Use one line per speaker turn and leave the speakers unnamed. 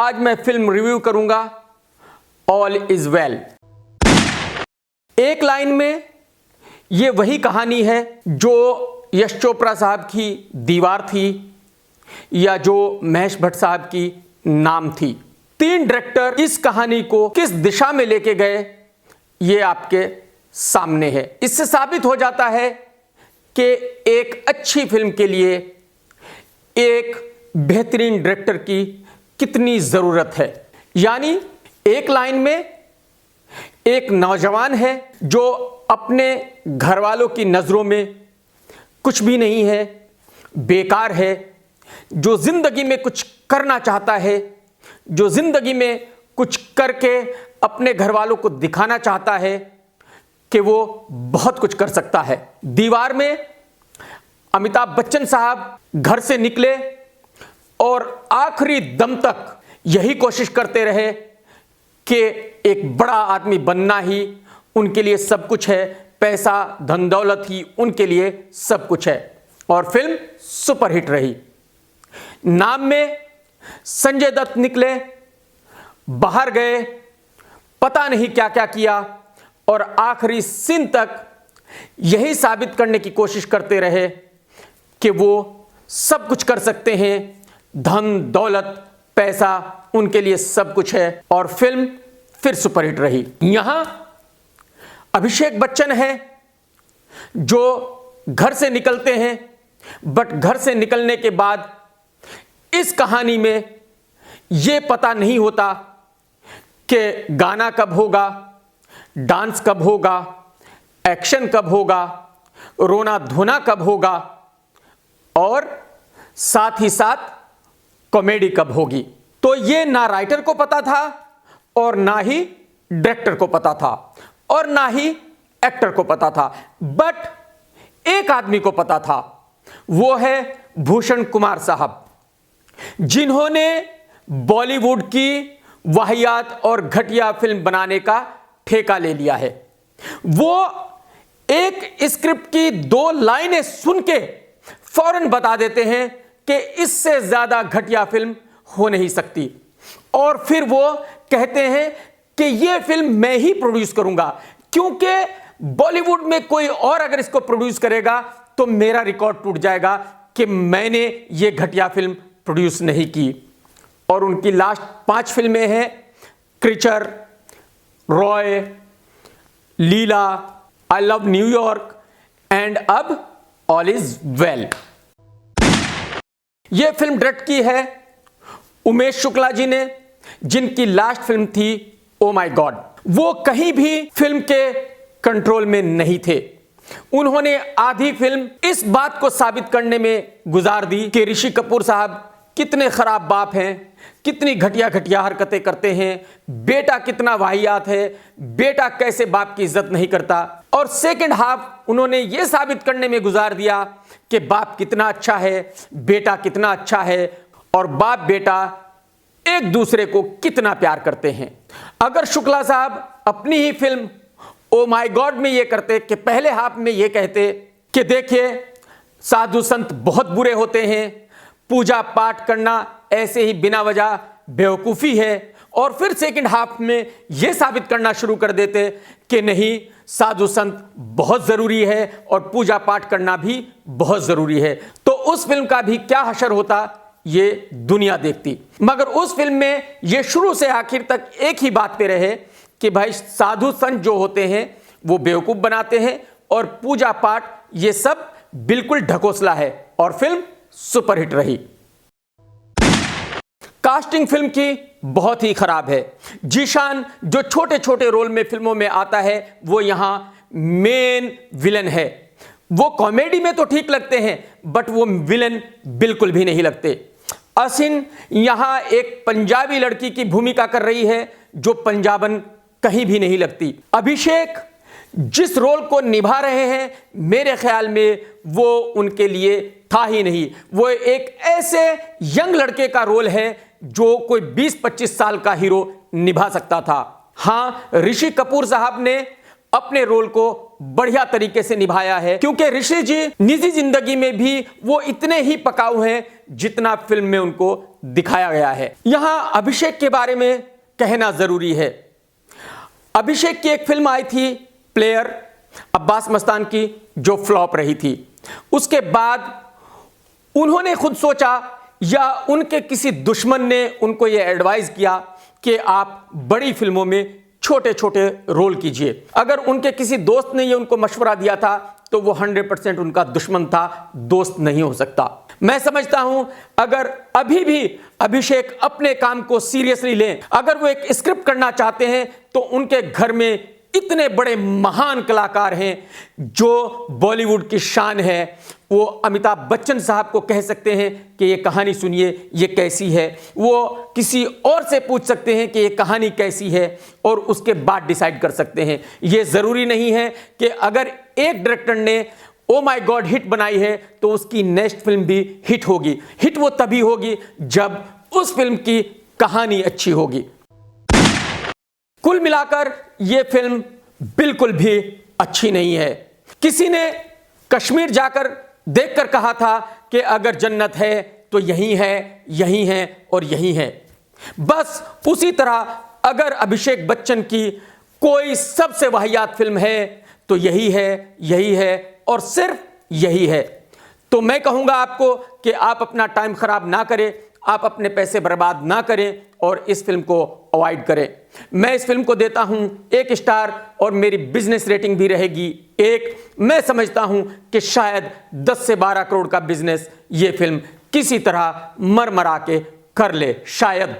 आज मैं film review करूंगा ऑल इज वेल। एक लाइन में ये वही कहानी है जो यश चोपड़ा साहब की दीवार थी या जो महेश भट्ट साहब की नाम थी। तीन डायरेक्टर इस कहानी को किस दिशा में लेके गए ये आपके सामने है। इससे साबित हो जाता है कि एक अच्छी फिल्म के लिए एक बेहतरीन डायरेक्टर की कितनी जरूरत है। यानी एक लाइन में एक नौजवान है जो अपने घर वालों की नजरों में कुछ भी नहीं है, बेकार है, जो जिंदगी में कुछ करना चाहता है, जो जिंदगी में कुछ करके अपने घर वालों को दिखाना चाहता है कि वो बहुत कुछ कर सकता है। दीवार में अमिताभ बच्चन साहब घर से निकले और आखिरी दम तक यही कोशिश करते रहे कि एक बड़ा आदमी बनना ही उनके लिए सब कुछ है, पैसा धन दौलत ही उनके लिए सब कुछ है। और फिल्म सुपरहिट रही। नाम में संजय दत्त निकले, बाहर गए, पता नहीं क्या क्या किया और आखिरी सीन तक यही साबित करने की कोशिश करते रहे कि वो सब कुछ कर सकते हैं, धन दौलत पैसा उनके लिए सब कुछ है। और फिल्म फिर सुपरहिट रही। यहां अभिषेक बच्चन है जो घर से निकलते हैं, बट घर से निकलने के बाद इस कहानी में यह पता नहीं होता कि गाना कब होगा, डांस कब होगा, एक्शन कब होगा, रोना धोना कब होगा और साथ ही साथ कॉमेडी कब होगी। तो यह ना राइटर को पता था और ना ही डायरेक्टर को पता था और ना ही एक्टर को पता था, बट एक आदमी को पता था, वो है भूषण कुमार साहब, जिन्होंने बॉलीवुड की वाहियात और घटिया फिल्म बनाने का ठेका ले लिया है। वो एक स्क्रिप्ट की 2 लाइनें सुन के फौरन बता देते हैं कि इससे ज्यादा घटिया फिल्म हो नहीं सकती और फिर वो कहते हैं कि ये फिल्म मैं ही प्रोड्यूस करूंगा, क्योंकि बॉलीवुड में कोई और अगर इसको प्रोड्यूस करेगा तो मेरा रिकॉर्ड टूट जाएगा कि मैंने ये घटिया फिल्म प्रोड्यूस नहीं की। और उनकी लास्ट 5 फिल्में हैं creature, Roy, Leela, I love New York and अब ऑल इज वेल। यह फिल्म डायरेक्ट की है उमेश शुक्ला जी ने, जिनकी लास्ट फिल्म थी ओ माय गॉड। वो कहीं भी फिल्म के कंट्रोल में नहीं थे। उन्होंने आधी फिल्म इस बात को साबित करने में गुजार दी कि ऋषि कपूर साहब कितने खराब बाप हैं, कितनी घटिया घटिया हरकतें करते हैं, बेटा कितना वाहियात है, बेटा कैसे बाप की इज्जत नहीं करता। और सेकंड हाफ उन्होंने यह साबित करने में गुजार दिया कि बाप कितना अच्छा है, बेटा कितना अच्छा है और बाप बेटा एक दूसरे को कितना प्यार करते हैं। अगर शुक्ला साहब अपनी ही फिल्म ओ माय गॉड में यह करते कि पहले हाफ में यह कहते कि देखिए साधु संत बहुत बुरे होते हैं, पूजा पाठ करना ऐसे ही बिना वजह बेवकूफ़ी है, और फिर सेकंड हाफ में यह साबित करना शुरू कर देते कि नहीं साधु संत बहुत ज़रूरी है और पूजा पाठ करना भी बहुत ज़रूरी है, तो उस फिल्म का भी क्या हशर होता ये दुनिया देखती। मगर उस फिल्म में ये शुरू से आखिर तक एक ही बात पे रहे कि भाई साधु संत जो होते हैं वो बेवकूफ़ बनाते हैं और पूजा पाठ ये सब बिल्कुल ढकोसला है। और फिल्म सुपरहिट रही। कास्टिंग फिल्म की बहुत ही खराब है। जीशान जो छोटे छोटे रोल में फिल्मों में आता है वो यहां मेन विलन है। वो कॉमेडी में तो ठीक लगते हैं बट वो विलन बिल्कुल भी नहीं लगते। असिन यहां एक पंजाबी लड़की की भूमिका कर रही है जो पंजाबन कहीं भी नहीं लगती। अभिषेक जिस रोल को निभा रहे हैं मेरे ख्याल में वो उनके लिए था ही नहीं। वो एक ऐसे यंग लड़के का रोल है जो कोई 20-25 साल का हीरो निभा सकता था। हां, ऋषि कपूर साहब ने अपने रोल को बढ़िया तरीके से निभाया है, क्योंकि ऋषि जी निजी जिंदगी में भी वो इतने ही पकाऊ हैं जितना फिल्म में उनको दिखाया गया है। यहां अभिषेक के बारे में कहना जरूरी है। अभिषेक की एक फिल्म आई थी प्लेयर अब्बास मस्तान की, जो फ्लॉप रही थी। उसके बाद उन्होंने खुद सोचा या उनके किसी दुश्मन ने उनको यह एडवाइस किया कि आप बड़ी फिल्मों में छोटे छोटे रोल कीजिए। अगर उनके किसी दोस्त ने ये उनको मशवरा दिया था तो वो 100% उनका दुश्मन था, दोस्त नहीं हो सकता। मैं समझता हूं अगर अभी भी अभिषेक अपने काम को सीरियसली लें, अगर वो एक स्क्रिप्ट करना चाहते हैं तो उनके घर में इतने बड़े महान कलाकार हैं जो बॉलीवुड की शान है। वो अमिताभ बच्चन साहब को कह सकते हैं कि ये कहानी सुनिए, ये कैसी है। वो किसी और से पूछ सकते हैं कि ये कहानी कैसी है और उसके बाद डिसाइड कर सकते हैं। ये ज़रूरी नहीं है कि अगर एक डायरेक्टर ने ओ माय गॉड हिट बनाई है तो उसकी नेक्स्ट फिल्म भी हिट होगी। हिट वो तभी होगी जब उस फिल्म की कहानी अच्छी होगी। कुल मिलाकर यह फिल्म बिल्कुल भी अच्छी नहीं है। किसी ने कश्मीर जाकर देखकर कहा था कि अगर जन्नत है तो यही है, यही है और यही है। बस उसी तरह अगर अभिषेक बच्चन की कोई सबसे वाहियात फिल्म है तो यही है, यही है और सिर्फ यही है। तो मैं कहूंगा आपको कि आप अपना टाइम खराब ना करें, आप अपने पैसे बर्बाद ना करें और इस फिल्म को अवॉइड करें। मैं इस फिल्म को देता हूं 1 स्टार और मेरी बिजनेस रेटिंग भी रहेगी 1। मैं समझता हूं कि शायद 10 से 12 करोड़ का बिजनेस ये फिल्म किसी तरह मरमरा के कर ले, शायद।